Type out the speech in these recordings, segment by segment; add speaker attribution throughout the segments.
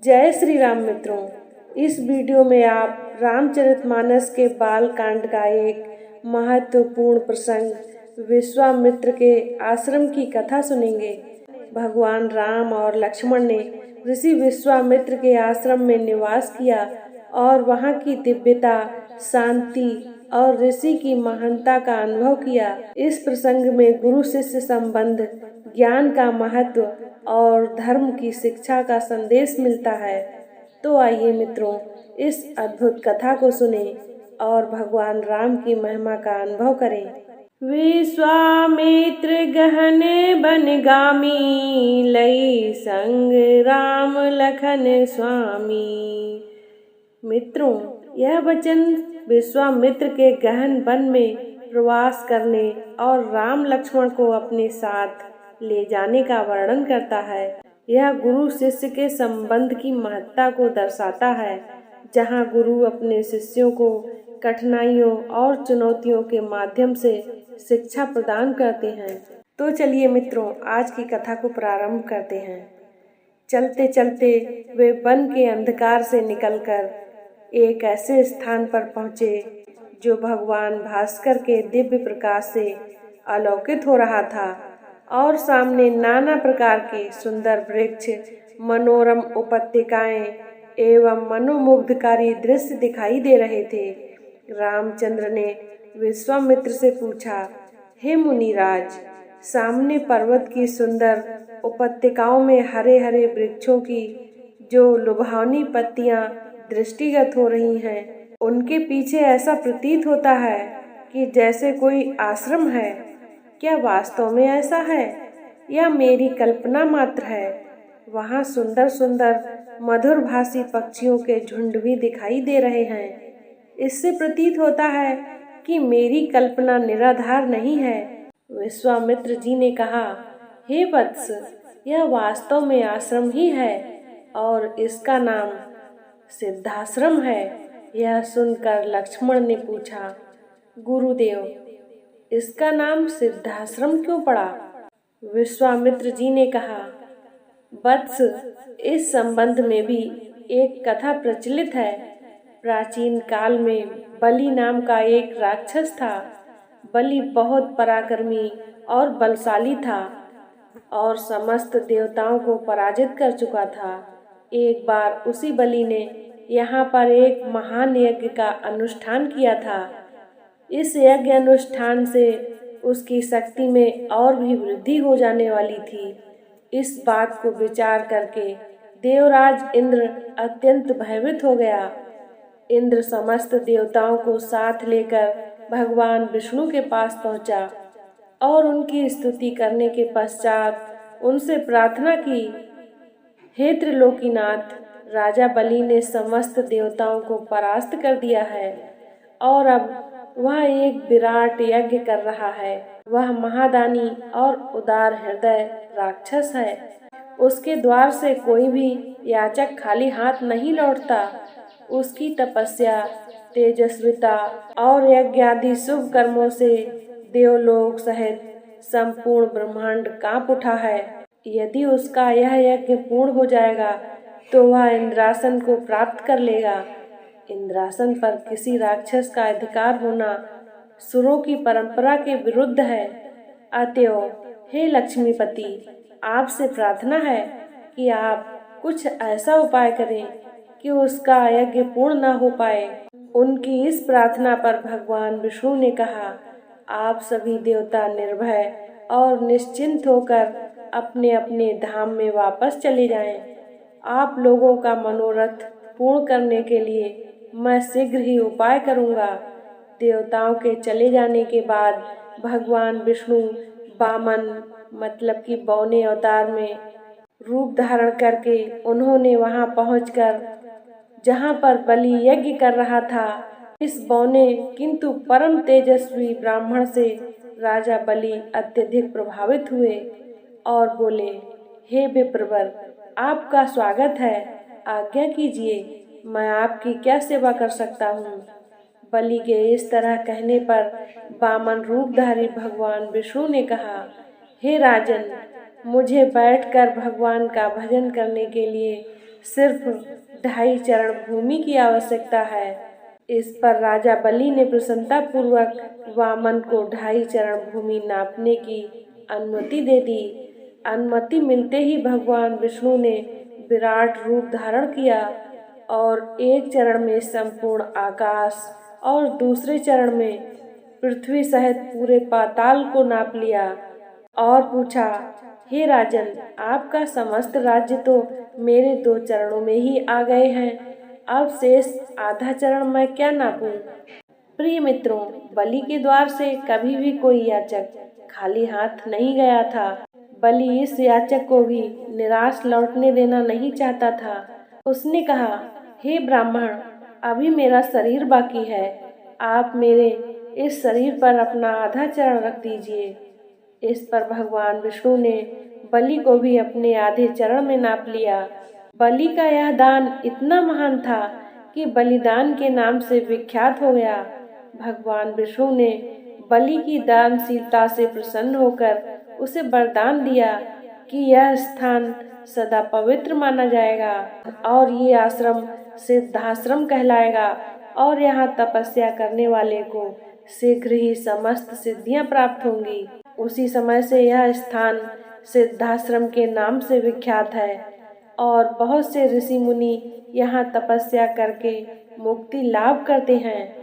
Speaker 1: जय श्री राम मित्रों, इस वीडियो में आप रामचरितमानस के बाल कांड का एक महत्वपूर्ण प्रसंग विश्वामित्र के आश्रम की कथा सुनेंगे। भगवान राम और लक्ष्मण ने ऋषि विश्वामित्र के आश्रम में निवास किया और वहाँ की दिव्यता, शांति और ऋषि की महानता का अनुभव किया। इस प्रसंग में गुरु शिष्य संबंध, ज्ञान का महत्व और धर्म की शिक्षा का संदेश मिलता है। तो आइए मित्रों, इस अद्भुत कथा को सुने और भगवान राम की महिमा का अनुभव करें। विश्वामित्र गहने बनगामी, लई संग राम लखन स्वामी। मित्रों, यह वचन विश्वामित्र के गहन वन में प्रवास करने और राम लक्ष्मण को अपने साथ ले जाने का वर्णन करता है। यह गुरु शिष्य के संबंध की महत्ता को दर्शाता है, जहाँ गुरु अपने शिष्यों को कठिनाइयों और चुनौतियों के माध्यम से शिक्षा प्रदान करते हैं। तो चलिए मित्रों, आज की कथा को प्रारंभ करते हैं। चलते चलते वे वन के अंधकार से निकलकर एक ऐसे स्थान पर पहुँचे जो भगवान भास्कर के दिव्य प्रकाश से आलोकित हो रहा था और सामने नाना प्रकार के सुंदर वृक्ष, मनोरम उपत्यकाएं एवं मनोमुग्धकारी दृश्य दिखाई दे रहे थे। रामचंद्र ने विश्वामित्र से पूछा, हे मुनिराज, सामने पर्वत की सुंदर उपत्यकाओं में हरे हरे वृक्षों की जो लुभावनी पत्तियां दृष्टिगत हो रही हैं, उनके पीछे ऐसा प्रतीत होता है कि जैसे कोई आश्रम है। क्या वास्तव में ऐसा है या मेरी कल्पना मात्र है? वहाँ सुंदर सुंदर मधुर भाषी पक्षियों के झुंड भी दिखाई दे रहे हैं। इससे प्रतीत होता है कि मेरी कल्पना निराधार नहीं है। विश्वामित्र जी ने कहा, हे वत्स, यह वास्तव में आश्रम ही है और इसका नाम सिद्धाश्रम है। यह सुनकर लक्ष्मण ने पूछा, गुरुदेव, इसका नाम सिद्धाश्रम क्यों पड़ा? विश्वामित्र जी ने कहा, वत्स, इस संबंध में भी एक कथा प्रचलित है। प्राचीन काल में बलि नाम का एक राक्षस था। बलि बहुत पराक्रमी और बलशाली था और समस्त देवताओं को पराजित कर चुका था। एक बार उसी बलि ने यहाँ पर एक महान यज्ञ का अनुष्ठान किया था। इस यज्ञ अनुष्ठान से उसकी शक्ति में और भी वृद्धि हो जाने वाली थी। इस बात को विचार करके देवराज इंद्र अत्यंत भयभीत हो गया। इंद्र समस्त देवताओं को साथ लेकर भगवान विष्णु के पास पहुंचा और उनकी स्तुति करने के पश्चात उनसे प्रार्थना की, हे त्रिलोकीनाथ, राजा बलि ने समस्त देवताओं को परास्त कर दिया है और अब वह एक विराट यज्ञ कर रहा है। वह महादानी और उदार हृदय राक्षस है। उसके द्वार से कोई भी याचक खाली हाथ नहीं लौटता। उसकी तपस्या, तेजस्विता और यज्ञ आदि शुभ कर्मों से देवलोक सहित संपूर्ण ब्रह्मांड कांप उठा है। यदि उसका यह यज्ञ पूर्ण हो जाएगा तो वह इंद्रासन को प्राप्त कर लेगा। इंद्रासन पर किसी राक्षस का अधिकार होना सुरों की परंपरा के विरुद्ध है। अतएव हे लक्ष्मीपति, आपसे प्रार्थना है कि आप कुछ ऐसा उपाय करें कि उसका यज्ञ पूर्ण न हो पाए। उनकी इस प्रार्थना पर भगवान विष्णु ने कहा, आप सभी देवता निर्भय और निश्चिंत होकर अपने अपने धाम में वापस चले जाएं। आप लोगों का मनोरथ पूर्ण करने के लिए मैं शीघ्र ही उपाय करूंगा। देवताओं के चले जाने के बाद भगवान विष्णु वामन मतलब कि बौने अवतार में रूप धारण करके उन्होंने वहां पहुंचकर जहां पर बलि यज्ञ कर रहा था, इस बौने किंतु परम तेजस्वी ब्राह्मण से राजा बलि अत्यधिक प्रभावित हुए और बोले, हे विप्रवर, आपका स्वागत है, आज्ञा कीजिए, मैं आपकी क्या सेवा कर सकता हूँ? बलि के इस तरह कहने पर वामन रूपधारी भगवान विष्णु ने कहा, हे राजन, मुझे बैठकर भगवान का भजन करने के लिए सिर्फ 2.5 चरण भूमि की आवश्यकता है। इस पर राजा बलि ने प्रसन्नता पूर्वक वामन को 2.5 चरण भूमि नापने की अनुमति दे दी। अनुमति मिलते ही भगवान विष्णु ने विराट रूप धारण किया और एक चरण में संपूर्ण आकाश और दूसरे चरण में पृथ्वी सहित पूरे पाताल को नाप लिया और पूछा, हे राजन, आपका समस्त राज्य तो मेरे 2 चरणों में ही आ गए हैं, अब शेष आधा चरण मैं क्या नापूं? प्रिय मित्रों, बलि के द्वार से कभी भी कोई याचक खाली हाथ नहीं गया था। बलि इस याचक को भी निराश लौटने देना नहीं चाहता था। उसने कहा, हे ब्राह्मण, अभी मेरा शरीर बाकी है, आप मेरे इस शरीर पर अपना आधा चरण रख दीजिए। इस पर भगवान विष्णु ने बलि को भी अपने आधे चरण में नाप लिया। बलि का यह दान इतना महान था कि बलिदान के नाम से विख्यात हो गया। भगवान विष्णु ने बलि की दानशीलता से प्रसन्न होकर उसे वरदान दिया कि यह स्थान सदा पवित्र माना जाएगा और ये आश्रम सिद्धाश्रम कहलाएगा और यहाँ तपस्या करने वाले को शीघ्र ही समस्त सिद्धियां प्राप्त होंगी। उसी समय से यह स्थान सिद्धाश्रम के नाम से विख्यात है और बहुत से ऋषि मुनि यहाँ तपस्या करके मुक्ति लाभ करते हैं।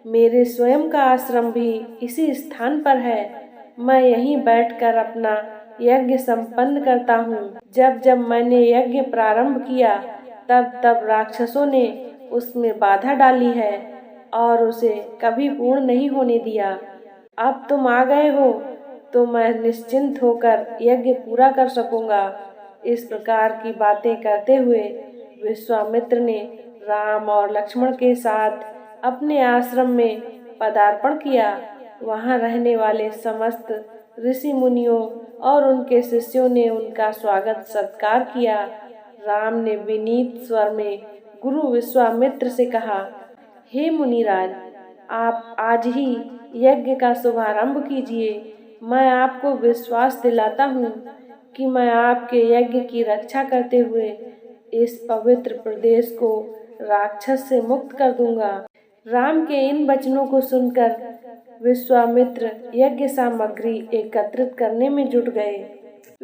Speaker 1: मेरे स्वयं का आश्रम भी इसी स्थान पर है। मैं यहीं बैठकर अपना यज्ञ संपन्न करता हूँ। जब जब मैंने यज्ञ प्रारंभ किया तब तब राक्षसों ने उसमें बाधा डाली है और उसे कभी पूर्ण नहीं होने दिया। अब तुम आ गए हो तो मैं निश्चिंत होकर यज्ञ पूरा कर सकूंगा। इस प्रकार की बातें करते हुए विश्वामित्र ने राम और लक्ष्मण के साथ अपने आश्रम में पदार्पण किया। वहां रहने वाले समस्त ऋषि मुनियों और उनके शिष्यों ने उनका स्वागत सत्कार किया। राम ने विनीत स्वर में गुरु विश्वामित्र से कहा, हे मुनिराज, आप आज ही यज्ञ का शुभारंभ कीजिए। मैं आपको विश्वास दिलाता हूँ कि मैं आपके यज्ञ की रक्षा करते हुए इस पवित्र प्रदेश को राक्षस से मुक्त कर दूंगा। राम के इन वचनों को सुनकर विश्वामित्र यज्ञ सामग्री एकत्रित करने में जुट गए।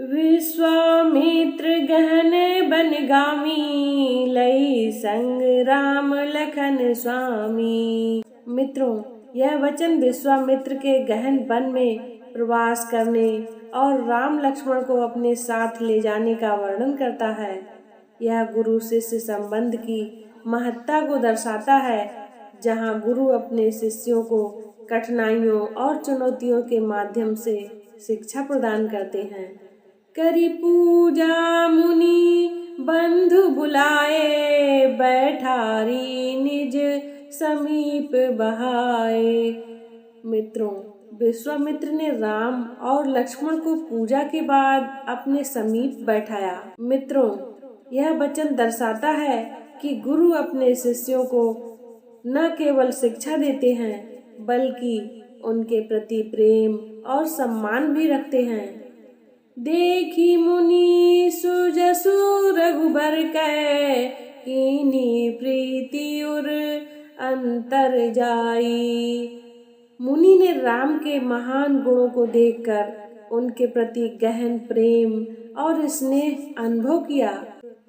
Speaker 1: विश्वामित्र गहन बनगामी, लई संग राम लखन स्वामी। मित्रों, यह वचन विश्वामित्र के गहन वन में प्रवास करने और राम लक्ष्मण को अपने साथ ले जाने का वर्णन करता है। यह गुरु शिष्य संबंध की महत्ता को दर्शाता है, जहाँ गुरु अपने शिष्यों को कठिनाइयों और चुनौतियों के माध्यम से शिक्षा प्रदान करते हैं। करी पूजा मुनि बंधु बुलाए, बैठारी निज समीप बहाए। मित्रों, विश्वामित्र ने राम और लक्ष्मण को पूजा के बाद अपने समीप बैठाया। मित्रों, यह वचन दर्शाता है कि गुरु अपने शिष्यों को न केवल शिक्षा देते हैं बल्कि उनके प्रति प्रेम और सम्मान भी रखते हैं। देखी मुनि सुजसु रघुबर कै, कीनी प्रीति उर अंतर जाई। मुनि ने राम के महान गुणों को देखकर उनके प्रति गहन प्रेम और स्नेह अनुभव किया।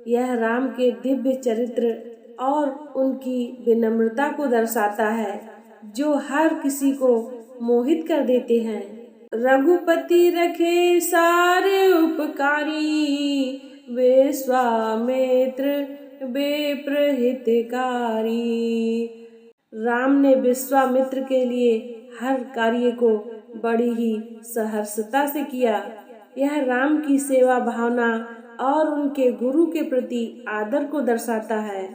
Speaker 1: यह राम के दिव्य चरित्र और उनकी विनम्रता को दर्शाता है, जो हर किसी को मोहित कर देते हैं। रघुपति रखे सारे उपकारी, विश्वामित्र विप्र हितकारी। राम ने विश्वामित्र के लिए हर कार्य को बड़ी ही सहर्षता से किया। यह राम की सेवा भावना और उनके गुरु के प्रति आदर को दर्शाता है।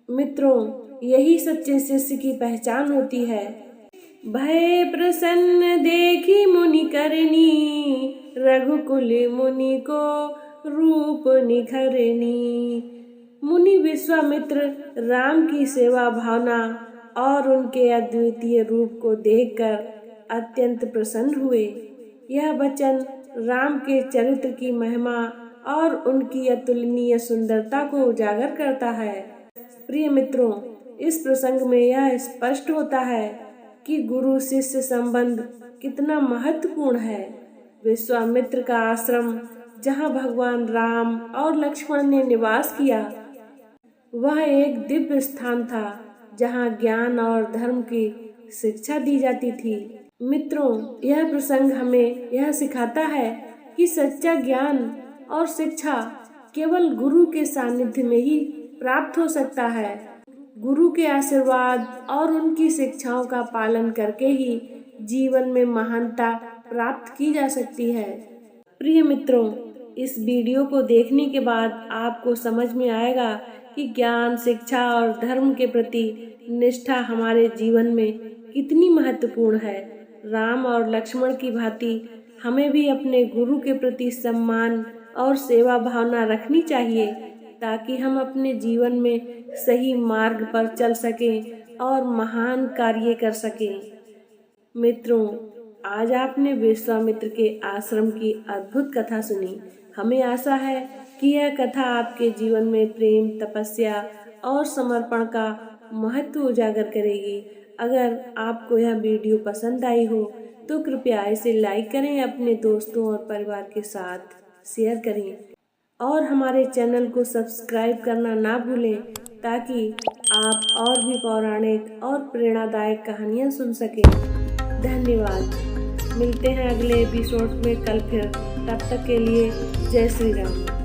Speaker 1: मित्रों, यही सच्चे शिष्य की पहचान होती है। भय प्रसन्न देखी मुनि करनी, रघुकुल मुनि को रूप निखरनी। मुनि विश्वामित्र राम की सेवा भावना और उनके अद्वितीय रूप को देखकर अत्यंत प्रसन्न हुए। यह वचन राम के चरित्र की महिमा और उनकी अतुलनीय सुंदरता को उजागर करता है। प्रिय मित्रों, इस प्रसंग में यह स्पष्ट होता है कि गुरु शिष्य संबंध कितना महत्वपूर्ण है। विश्वामित्र का आश्रम, जहाँ भगवान राम और लक्ष्मण ने निवास किया, वह एक दिव्य स्थान था जहाँ ज्ञान और धर्म की शिक्षा दी जाती थी। मित्रों, यह प्रसंग हमें यह सिखाता है कि सच्चा ज्ञान और शिक्षा केवल गुरु के सानिध्य में ही प्राप्त हो सकता है। गुरु के आशीर्वाद और उनकी शिक्षाओं का पालन करके ही जीवन में महानता प्राप्त की जा सकती है। प्रिय मित्रों, इस वीडियो को देखने के बाद आपको समझ में आएगा कि ज्ञान, शिक्षा और धर्म के प्रति निष्ठा हमारे जीवन में कितनी महत्वपूर्ण है। राम और लक्ष्मण की भांति हमें भी अपने गुरु के प्रति सम्मान और सेवा भावना रखनी चाहिए, ताकि हम अपने जीवन में सही मार्ग पर चल सकें और महान कार्य कर सकें। मित्रों, आज आपने विश्वामित्र के आश्रम की अद्भुत कथा सुनी। हमें आशा है कि यह कथा आपके जीवन में प्रेम, तपस्या और समर्पण का महत्व उजागर करेगी। अगर आपको यह वीडियो पसंद आई हो तो कृपया इसे लाइक करें, अपने दोस्तों और परिवार के साथ शेयर करें और हमारे चैनल को सब्सक्राइब करना ना भूलें, ताकि आप और भी पौराणिक और प्रेरणादायक कहानियाँ सुन सकें। धन्यवाद। मिलते हैं अगले एपिसोड में कल फिर। तब तक के लिए जय श्री राम।